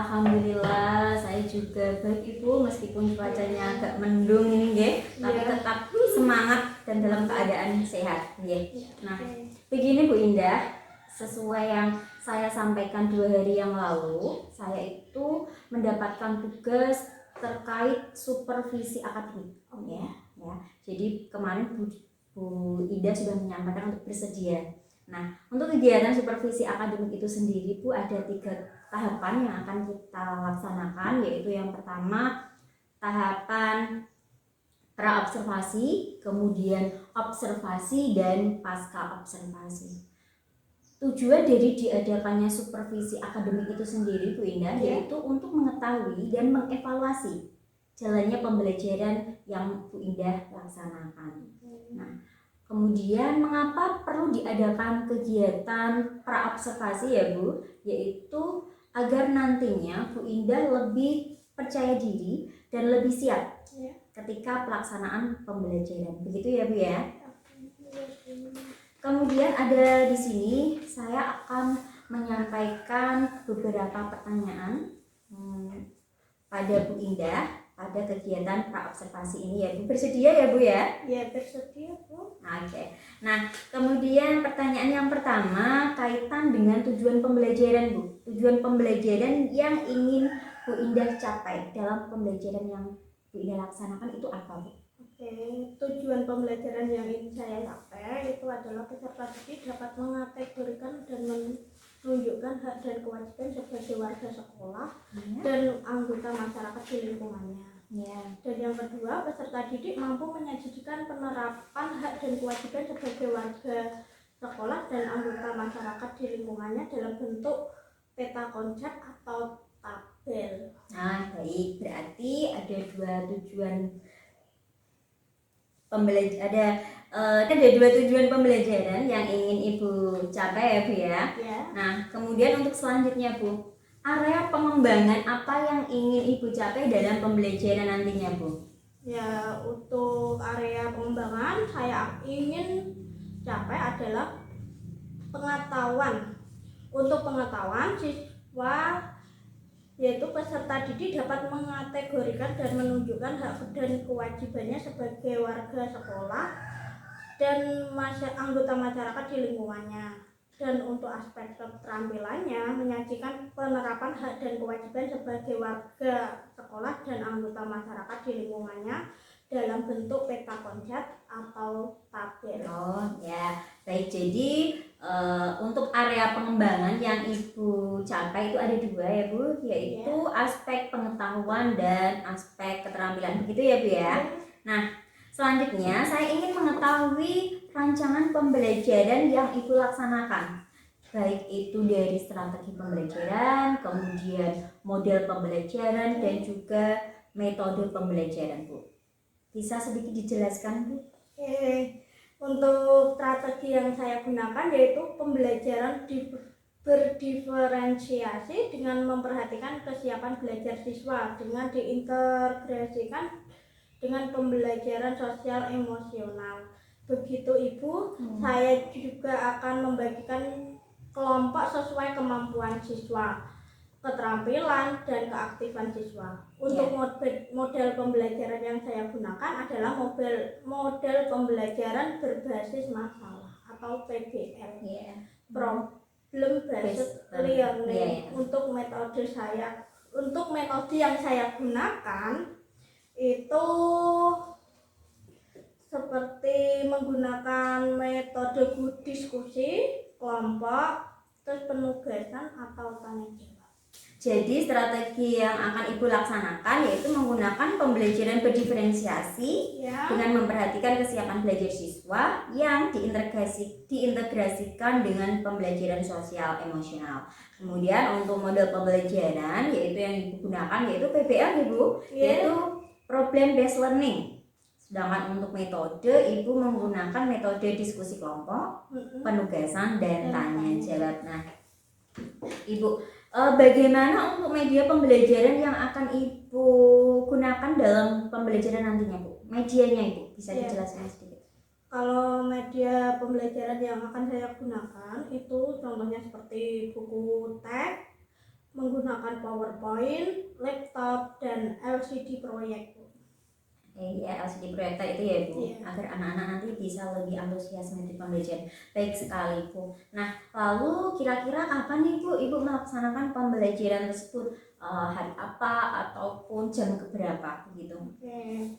Alhamdulillah saya juga baik Ibu, meskipun cuacanya agak mendung ini nggih, tapi tetap semangat dan dalam keadaan sehat nggih. Nah, begini Bu Indah, sesuai yang saya sampaikan 2 hari yang lalu, saya itu mendapatkan tugas terkait supervisi akademik. Ya. Jadi kemarin Bu Indah sudah menyampaikan untuk bersedia. Nah, untuk kegiatan supervisi akademik itu sendiri Bu, ada 3 tahapan yang akan kita laksanakan, yaitu yang pertama tahapan pra-observasi, kemudian observasi, dan pasca observasi. Tujuan dari diadakannya supervisi akademik itu sendiri Bu Indah, yaitu untuk mengetahui dan mengevaluasi jalannya pembelajaran yang Bu Indah laksanakan. Nah, kemudian mengapa perlu diadakan kegiatan pra-observasi ya Bu? Yaitu agar nantinya Bu Indah lebih percaya diri dan lebih siap ketika pelaksanaan pembelajaran. Begitu ya Bu ya? Kemudian ada di sini saya akan menyampaikan beberapa pertanyaan pada Bu Indah pada kegiatan pra-observasi ini ya Bu. Bersedia ya Bu ya? Ya, bersedia Bu. Oke. Nah, kemudian pertanyaan yang pertama kaitan dengan tujuan pembelajaran Bu. Tujuan pembelajaran yang ingin Bu Indah capai dalam pembelajaran yang Bu Indah laksanakan itu apa Bu? Oke, tujuan pembelajaran yang ingin saya capai itu adalah peserta didik dapat mengategorikan dan menunjukkan hak dan kewajiban sebagai warga sekolah dan anggota masyarakat di lingkungannya. Dan yang kedua, peserta didik mampu menyajikan penerapan hak dan kewajiban sebagai warga sekolah dan anggota masyarakat di lingkungannya dalam bentuk peta konsep atau tabel. Nah, baik, berarti ada 2 tujuan pembelajaran, ada 2 tujuan pembelajaran yang ingin Ibu capai ya Bu ya. Nah, kemudian untuk selanjutnya Bu, area pengembangan apa yang ingin Ibu capai dalam pembelajaran nantinya Bu? Ya, untuk area pengembangan saya ingin capai adalah pengetahuan. Untuk pengetahuan, siswa yaitu peserta didik dapat mengategorikan dan menunjukkan hak dan kewajibannya sebagai warga sekolah dan anggota masyarakat di lingkungannya. Dan untuk aspek keterampilannya menyajikan penerapan hak dan kewajiban sebagai warga sekolah dan anggota masyarakat di lingkungannya dalam bentuk peta konsep atau tabel. Oh ya, baik. Jadi untuk area pengembangan yang Ibu capai itu ada 2 ya Bu, yaitu aspek pengetahuan dan aspek keterampilan. Begitu ya Bu ya. Nah, selanjutnya saya ingin mengetahui rancangan pembelajaran yang Ibu laksanakan, baik itu dari strategi pembelajaran, kemudian model pembelajaran, dan juga metode pembelajaran Bu. Bisa sedikit dijelaskan Bu? Untuk strategi yang saya gunakan yaitu pembelajaran berdiferensiasi dengan memperhatikan kesiapan belajar siswa dengan diintegrasikan dengan pembelajaran sosial emosional. Begitu Ibu, saya juga akan membagikan kelompok sesuai kemampuan siswa, keterampilan dan keaktifan siswa. Untuk model pembelajaran yang saya gunakan adalah model pembelajaran berbasis masalah atau PBL, Problem Based Learning. Untuk metode yang saya gunakan itu seperti menggunakan metode diskusi, kelompok, terus penugasan atau tanya jawab. Jadi strategi yang akan Ibu laksanakan yaitu menggunakan pembelajaran berdiferensiasi dengan memperhatikan kesiapan belajar siswa yang diintegrasikan dengan pembelajaran sosial emosional. Kemudian untuk model pembelajaran yaitu yang Ibu gunakan yaitu PBL Ibu, yaitu Problem Based Learning. Sedangkan untuk metode Ibu menggunakan metode diskusi kelompok, penugasan, dan tanya jawab. Nah, Ibu, bagaimana untuk media pembelajaran yang akan Ibu gunakan dalam pembelajaran nantinya Bu? Medianya Ibu, bisa dijelaskan sedikit? Kalau media pembelajaran yang akan saya gunakan itu contohnya seperti buku teks, menggunakan PowerPoint, laptop, dan LCD proyek. Iya, LCD proyektor itu ya Bu, Iya. agar anak-anak nanti bisa lebih antusias mengikuti pembelajaran. Baik sekali Bu. Nah, lalu kira-kira kapan nih Bu Ibu melaksanakan pembelajaran tersebut? Hari apa ataupun jam keberapa begitu? Oke.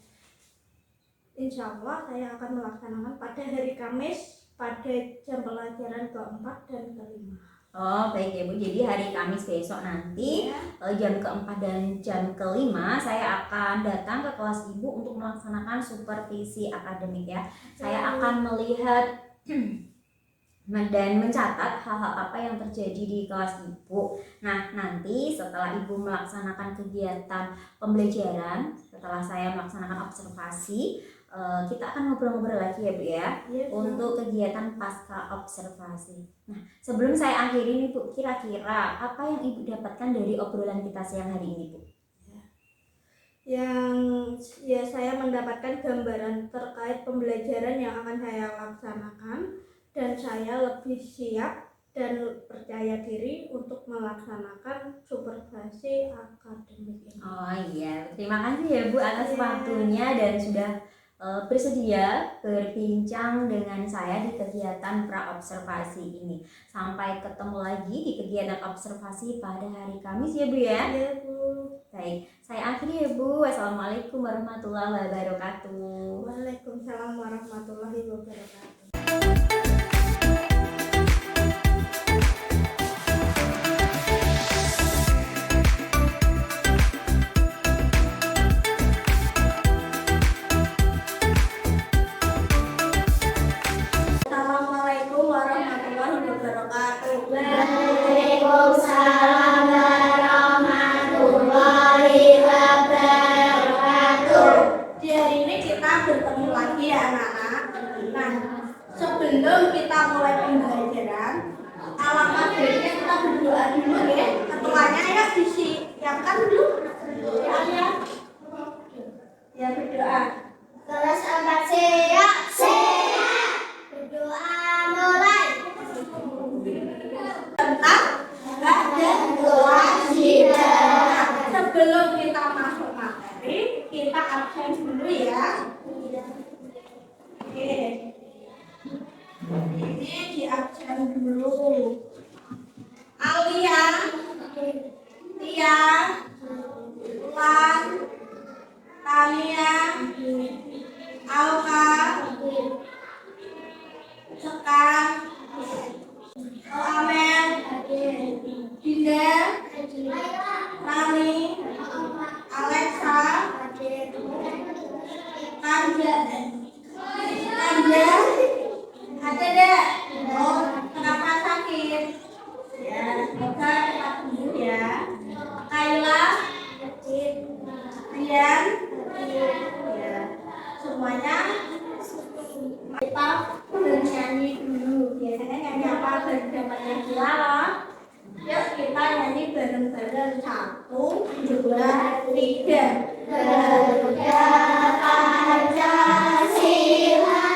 Insya Allah saya akan melaksanakan pada hari Kamis pada jam pelajaran keempat dan kelima. Oh baik ya Bu, jadi hari Kamis besok nanti jam keempat dan jam kelima saya akan datang ke kelas Ibu untuk melaksanakan supervisi akademik ya. Saya akan melihat dan mencatat hal-hal apa yang terjadi di kelas Ibu. Nah nanti setelah Ibu melaksanakan kegiatan pembelajaran, setelah saya melaksanakan observasi, kita akan ngobrol-ngobrol lagi ya Bu ya, untuk kegiatan pasca observasi. Nah sebelum saya akhiri nih Bu, kira-kira apa yang Ibu dapatkan dari obrolan kita siang hari ini Bu? Yang saya mendapatkan gambaran terkait pembelajaran yang akan saya laksanakan, dan saya lebih siap dan percaya diri untuk melaksanakan supervisi akademik ini. Oh iya, terima kasih ya Bu atas waktunya dan sudah bersedia berbincang dengan saya di kegiatan pra-observasi ini. Sampai ketemu lagi di kegiatan observasi pada hari Kamis ya Bu ya. Iya Bu. Baik, saya akhiri ya Bu. Wassalamualaikum warahmatullahi wabarakatuh. Waalaikumsalam warahmatullahi wabarakatuh. Assalamualaikum warahmatullahi wabarakatuh. Waalaikumsalam warahmatullahi wabarakatuh. Di hari ini kita bertemu lagi ya anak-anak. Nah, sebelum kita mulai pembelajaran, alangkah baiknya kita berdoa dulu ya. Ketuanya ya disiapkan dulu. Ya berdoa. Kelas 4 siap. Berdoa mulai. Tentang ada kewajiban. Sebelum kita masuk materi, kita absen dulu ya. Oke. Ini di absen dulu. Alia, Tia, Lan, Tania, Alka, Sekar, Amel, Dinda, Rani, Alexa, Kanja, ada deh. Oh, kenapa sakit? Ya, semoga cepat sembuh ya. Kayla, Rian, ya, semuanya kita bernyanyi dulu. Biasanya nyanyi apa? Zamannya Clara. Yuk kita nyanyi bareng-bareng. 1, 2, 3. Harga Pancasila.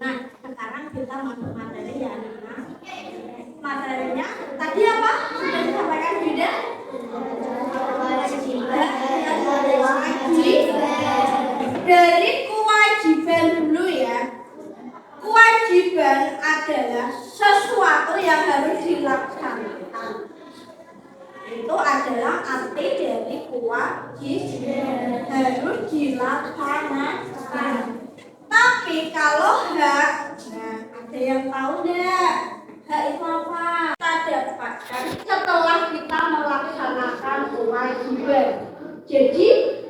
Nah, sekarang kita masuk materi ya anak-anak. Materinya tadi apa? Sudah disampaikan tidak? Dari kewajiban dulu ya. Kewajiban adalah sesuatu yang harus dilaksanakan. Itu adalah arti dari kewajiban, harus dilaksanakan. Tapi kalau hak, nah ada yang tahu enggak? Hak itu apa? Kita dapat dapatkan setelah kita melaksanakan kewajiban. Jadi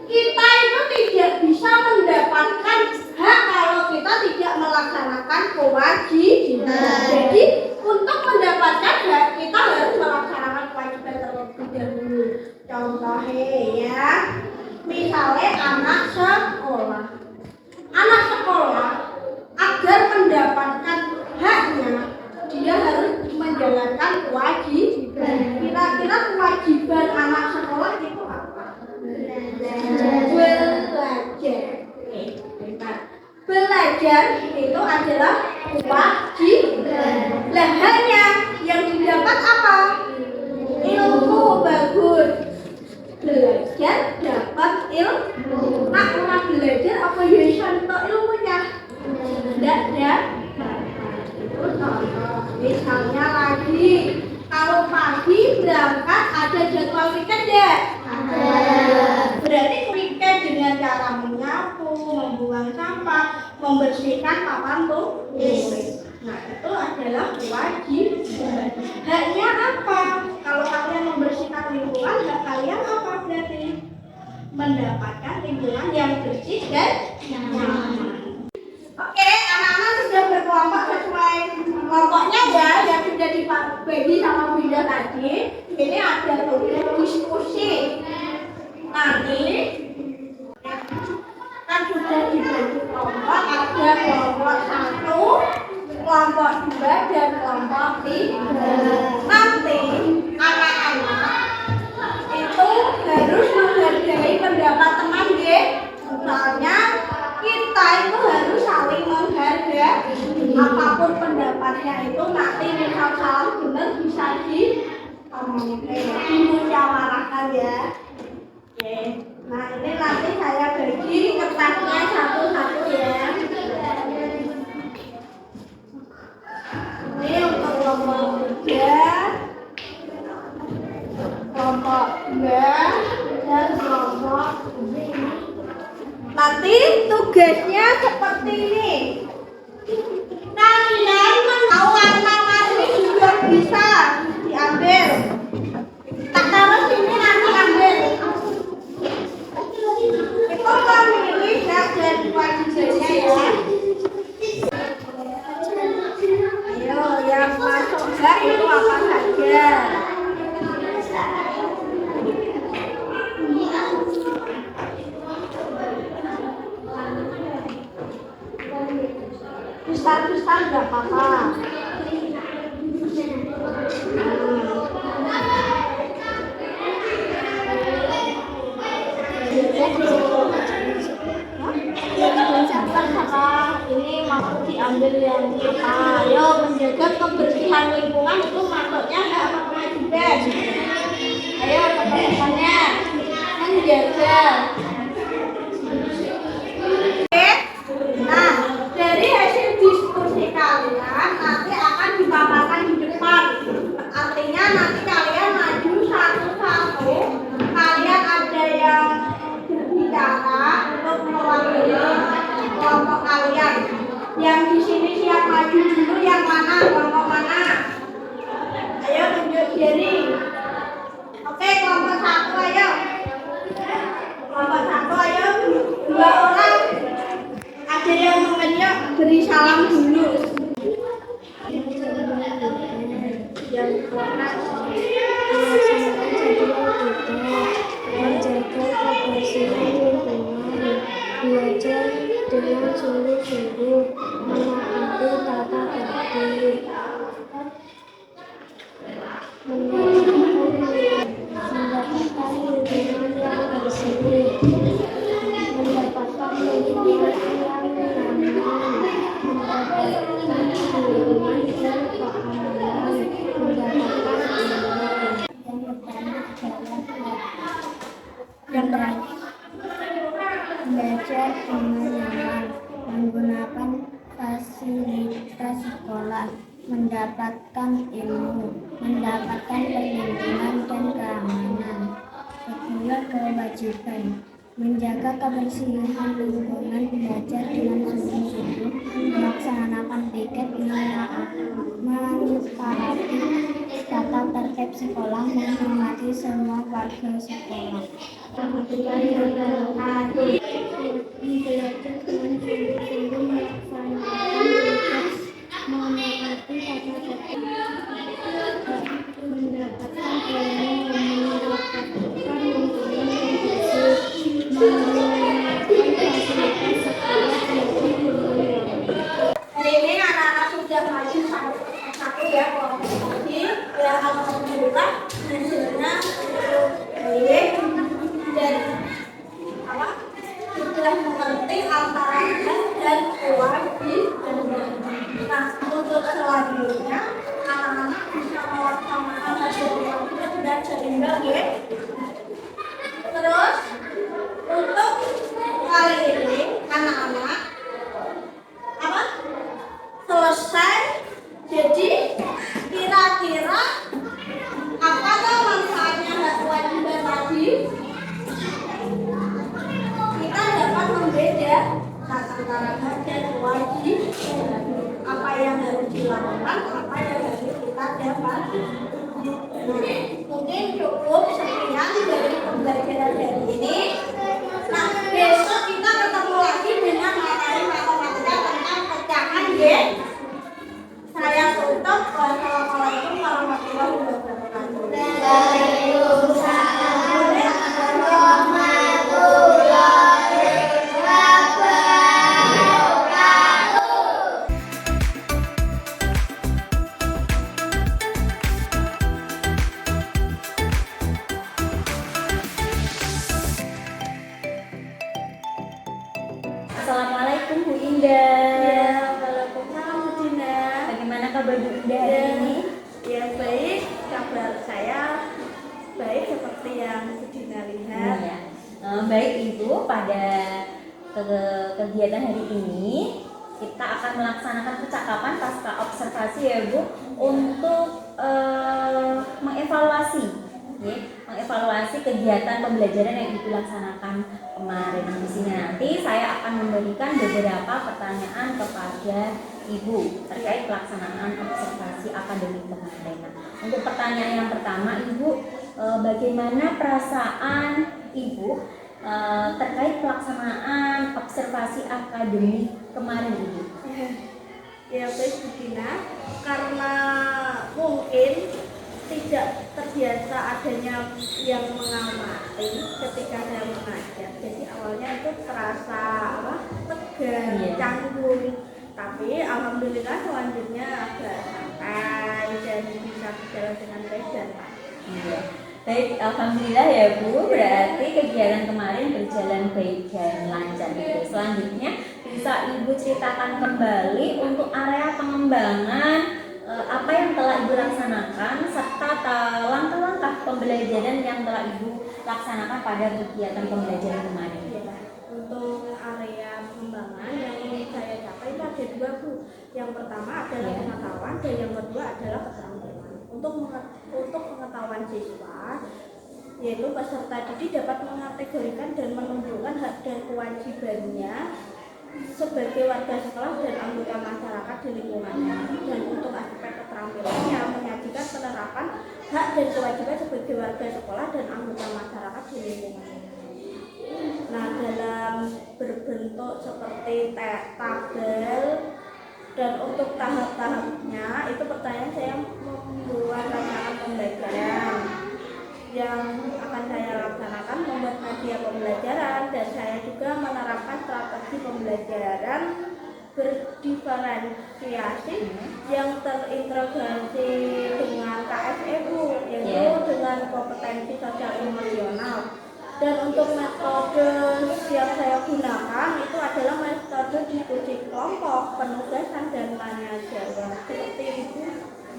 kita itu tidak bisa mendapatkan hak kalau kita tidak melaksanakan kewajiban. Jadi untuk mendapatkan hak kita harus melaksanakan kewajiban terlebih dahulu. Contohnya ya, misalnya anak sekolah. Anak sekolah agar mendapatkan haknya dia harus menjalankan kewajiban. Kira-kira kewajiban anak sekolah itu apa? Belajar itu adalah kewajiban. Lah hanya yang didapat apa? Ilmu bagus. Belajar dapat ilmu. Nah, orang belajar apa ya contoh ilmunya? Tidak ada. Itu contoh. Misalnya lagi, kalau pagi berangkat ada jadwal weekend ya? Ada. Berarti weekend dengan cara menyapu, membuang sampah, membersihkan papan tulis. Nah, itu adalah kewajiban. Haknya apa? Kalau kalian membersihkan lingkungan, hak kalian apa berarti? Mendapatkan lingkungan yang bersih dan nyaman. Oke, anak-anak sudah berkelompok sesuai kelompoknya ya, yang sudah dibagi sama Bunda tadi. Ini ada tugas diskusi. Nanti kan sudah dibagi kelompok, ada kelompok 1, kelompok 2, dan kelompok 3. Nanti anak-anak itu harus menghargai pendapat teman ya. Misalnya kita itu harus saling menghargai. Apapun pendapatnya itu nanti misal salah benar bisa dimusyawarahkan ya. Oke. Nah ini nanti saya bagi kertasnya satu-satu ya. Ini untuk kelompok 3, kelompok 2, dan kelompok 5. Nanti tugasnya seperti ini. Kalian menahu warna asli juga bisa diambil. Tak taruh sini nanti ambil. Itu memilih hak dan kewajibannya ya. Ayo yang masuk hak itu apa saja? Besar-besar nggak apa-apa. Ini maksud diambil yang apa? Ayo menjaga kebersihan lingkungan itu maksudnya apa kewajiban? Ayo teman-temannya menjaga. Nah, dari hasil diskusi kalian nanti akan dipaparkan di depan. Artinya nanti kalian maju satu-satu. Kalian ada yang berbicara untuk mewakili kelompok kalian. Yang di sini siap maju dulu, yang mana? Kelompok mana? Ayo tunjuk jari. Oke, kelompok 1 ayo. Kelompok 1 ayo. 2 orang. Ada yang mengenyok, beri salam dulu. Yang kelompok menjaga kebersihan lingkungan, belajar dengan sungguh-sungguh, menaati tata tertib, mendapatkan lingkungan yang bersih, mendapatkan lingkungan yang nyaman, mendapatkan lingkungan yang keamanan, mendapatkan yang terakhir belajar dengan nyaman, menggunakan fasilitas sekolah, mendapatkan ilmu, mendapatkan perlindungan dan keamanan. Kedua, kewajiban menjaga kebersihan lingkungan, belajar dengan sungguh-sungguh, melaksanakan piket, mentaati tata tertib setiap sekolah menghormati semua warga sekolah. Belajar dengan sungguh-sungguh melaksanakan tugas, menaati tata tertib, mendapatkan ilmu, mendapatkan lingkungan yang bersih, menggunakan fasilitas sekolah lebih bermanfaat. Hari ini anak-anak sudah maju sampai S1 ya, jadi ya alhamdulillah hasilnya baik dan apa sudah mengerti antara S dan kewajiban. Nah, untuk selanjutnya anak-anak bisa melaksanakan hasil kewajiban dan seimbang ya. Terus untuk kali ini anak-anak apa selesai, jadi kira-kira apa tuh manfaatnya hak kewajiban tadi? Kita dapat membedakan antara hak dan kewajiban, apa yang harus dilakukan, apa yang harus kita dapat. Mungkin cukup sekian dari pembelajaran hari ini. Nah, besok kita ketemu lagi dengan materi matematika tentang pecahan ya. Saya tutup. Wassalamualaikum warahmatullahi wabarakatuh. Assalamualaikum Bu Indah. Waalaikumsalam Bu Dina. Bagaimana kabar Bu Indah hari ini? Ya baik, kabar saya baik seperti yang Bu Dina lihat. Ya. Baik Ibu, pada kegiatan hari ini kita akan melaksanakan percakapan pasca observasi ya Bu, untuk mengevaluasi kegiatan pembelajaran yang Ibu laksanakan kemarin. Di sini nanti saya akan memberikan beberapa pertanyaan kepada Ibu terkait pelaksanaan observasi akademik kemarin. Nah, untuk pertanyaan yang pertama, Ibu, bagaimana perasaan Ibu terkait pelaksanaan observasi akademik kemarin, Ibu? Ya baik Bu Dina, karena mungkin tidak terbiasa adanya yang mengamati ketika saya mengajar. Jadi awalnya itu terasa tegang, canggung. Tapi alhamdulillah selanjutnya agak santai dan bisa berjalan dengan baik dan lancar. Iya. Baik, alhamdulillah ya Bu. Berarti kegiatan kemarin berjalan baik dan lancar gitu. Selanjutnya bisa Ibu ceritakan kembali untuk area pengembangan apa yang telah Ibu laksanakan serta langkah-langkah pembelajaran yang telah Ibu laksanakan pada kegiatan pembelajaran kemarin. Ya, untuk area pengembangan yang ingin saya capai itu ada dua Bu. Yang pertama adalah pengetahuan dan yang kedua adalah keterampilan. Untuk pengetahuan siswa, yaitu peserta didik dapat mengategorikan dan menunjukkan hak dan kewajibannya sebagai warga sekolah dan anggota masyarakat di lingkungannya. Dan untuk aspek keterampilannya menyajikan penerapan hak dan kewajiban sebagai warga sekolah dan anggota masyarakat di lingkungannya. Nah, dalam berbentuk seperti tabel dan untuk tahap-tahapnya itu pertanyaan saya membuat rancangan pembelajaran yang akan saya laksanakan, membuat media pembelajaran, dan saya juga menerapkan strategi pembelajaran berdiferensiasi yang terintegrasi dengan KSEU, yaitu dengan kompetensi sosial emosional. Dan untuk metode yang saya gunakan itu adalah metode diskusi kelompok, penugasan, dan tanya jawab.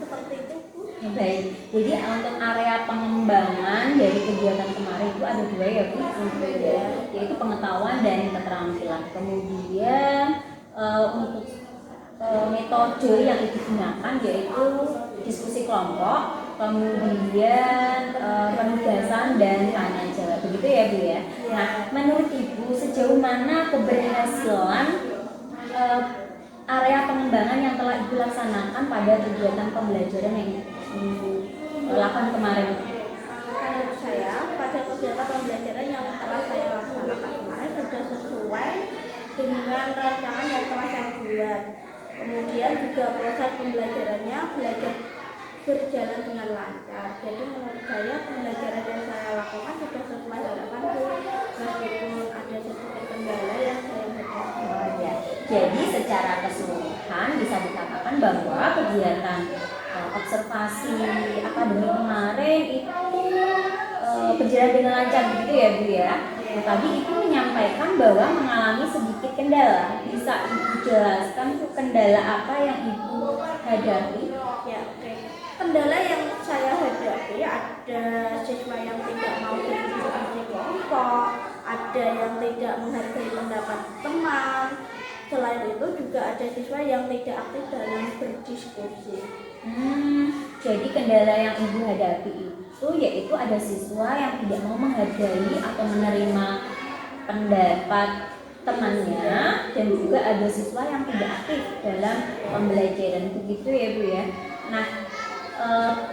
Seperti itu Bu. Baik, jadi untuk area pengembangan dari kegiatan kemarin itu ada dua ya Bu, yaitu pengetahuan dan keterampilan. Kemudian untuk metode yang digunakan yaitu diskusi kelompok, kemudian penugasan dan tanya jawab. Begitu ya Bu ya. Nah, menurut Ibu sejauh mana keberhasilan area pengembangan yang telah Ibu laksanakan pada kegiatan pembelajaran yang Ibu lakukan kemarin? Menurut saya, pada kegiatan pembelajaran yang telah saya laksanakan kemarin sudah sesuai dengan rancangan yang telah saya buat. Kemudian juga proses pembelajarannya berjalan dengan lancar. Jadi menurut saya pembelajaran yang saya lakukan sudah sesuai harapanku, meskipun ada sedikit kendala yang saya hadapi. Oh, ya. Jadi secara keseluruhan bisa dikatakan bahwa kegiatan observasi akademi kemarin itu berjalan dengan lancar gitu ya Bu ya. Nah, tadi Ibu menyampaikan bahwa mengalami sedikit kendala. Bisa Ibu jelaskan tuh kendala apa yang Ibu hadapi? Ya, oke. Kendala yang saya hadapi ada siswa yang tidak mau berdiskusi kelompok, ada yang tidak menghargai pendapat teman. Selain itu juga ada siswa yang tidak aktif dalam berdiskusi. Jadi kendala yang Ibu hadapi itu yaitu ada siswa yang tidak mau menghargai atau menerima pendapat temannya, dan juga ada siswa yang tidak aktif dalam pembelajaran. Begitu ya Bu ya. Nah,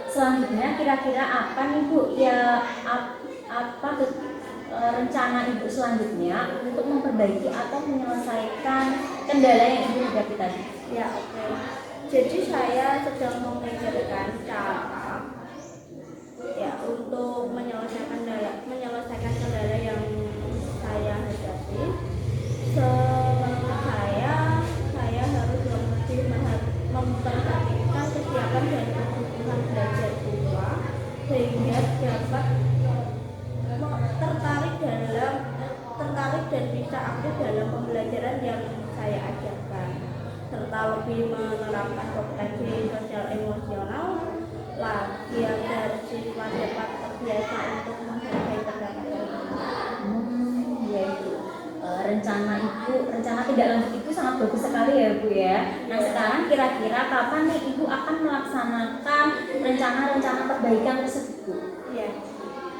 selanjutnya kira-kira apa nih Bu ya, rencana Ibu selanjutnya untuk memperbaiki atau menyelesaikan kendala yang Ibu hadapi tadi? Ya, oke. Jadi saya sedang memikirkan cara ya untuk menyelesaikan kendala yang saya hadapi. Menurut saya harus lebih memperhatikan kesiapan dan kebutuhan belajar siswa sehingga dapat tertarik dan bisa aktif dalam pembelajaran yang saya ajarkan, serta lebih menerapkan kompetensi sosial emosional lagi agar siswa dapat terbiasa untuk menghargai pendapat teman. Ya itu rencana tidak lanjut itu sangat bagus sekali ya Bu ya. Nah sekarang kira-kira kapan nih Ibu akan melaksanakan rencana-rencana perbaikan tersebut Bu? Ya,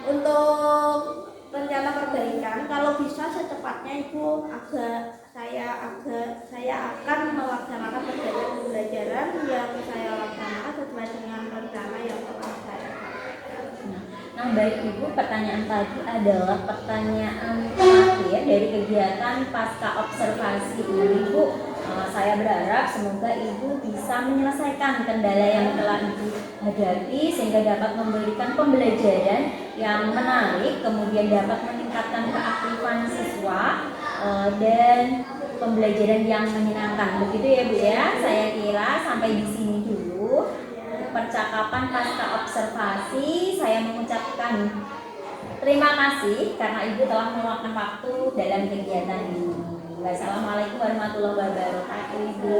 untuk rencana perbaikan kalau bisa secepatnya Ibu saya akan melaksanakan perbaikan pembelajaran yang saya laksanakan sesuai dengan rencana yang telah saya lakukan. Nah baik Ibu, pertanyaan tadi adalah pertanyaan terakhir dari kegiatan pasca observasi ini Bu. Saya berharap semoga Ibu bisa menyelesaikan kendala yang telah Ibu hadapi sehingga dapat memberikan pembelajaran yang menarik, kemudian dapat meningkatkan keaktifan siswa dan pembelajaran yang menyenangkan. Begitu ya Bu ya. Saya kira sampai di sini dulu percakapan pasca observasi. Saya mengucapkan terima kasih karena Ibu telah meluangkan waktu dalam kegiatan ini. Wassalamualaikum warahmatullahi wabarakatuh Ibu.